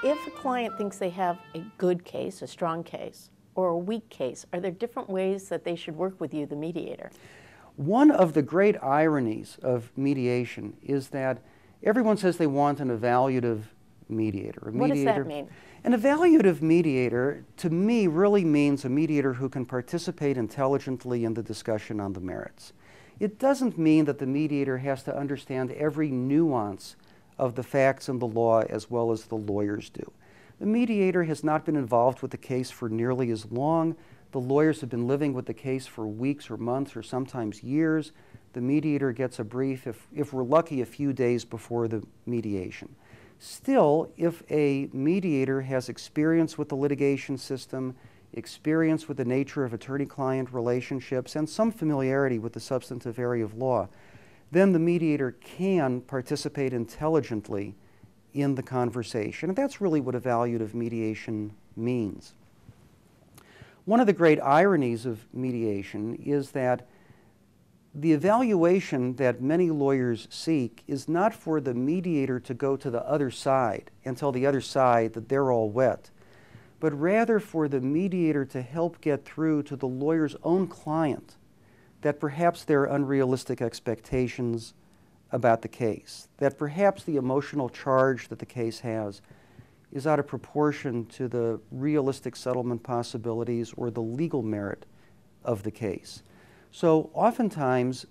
If a client thinks they have a good case, a strong case, or a weak case, are there different ways that they should work with you, the mediator? One of the great ironies of mediation is that everyone says they want an evaluative mediator. What does that mean? An evaluative mediator, to me, really means a mediator who can participate intelligently in the discussion on the merits. It doesn't mean that the mediator has to understand every nuance of the facts and the law as well as the lawyers do. The mediator has not been involved with the case for nearly as long. The lawyers have been living with the case for weeks or months or sometimes years. The mediator gets a brief, if we're lucky, a few days before the mediation. Still, if a mediator has experience with the litigation system, experience with the nature of attorney-client relationships, and some familiarity with the substantive area of law, then the mediator can participate intelligently in the conversation. And that's really what evaluative mediation means. One of the great ironies of mediation is that the evaluation that many lawyers seek is not for the mediator to go to the other side and tell the other side that they're all wet, but rather for the mediator to help get through to the lawyer's own client that perhaps there are unrealistic expectations about the case, that perhaps the emotional charge that the case has is out of proportion to the realistic settlement possibilities or the legal merit of the case. So oftentimes,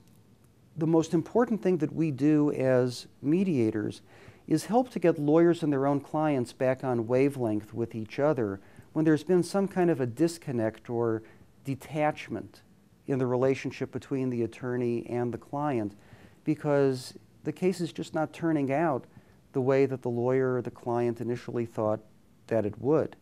the most important thing that we do as mediators is help to get lawyers and their own clients back on wavelength with each other when there's been some kind of a disconnect or detachment in the relationship between the attorney and the client, because the case is just not turning out the way that the lawyer or the client initially thought that it would.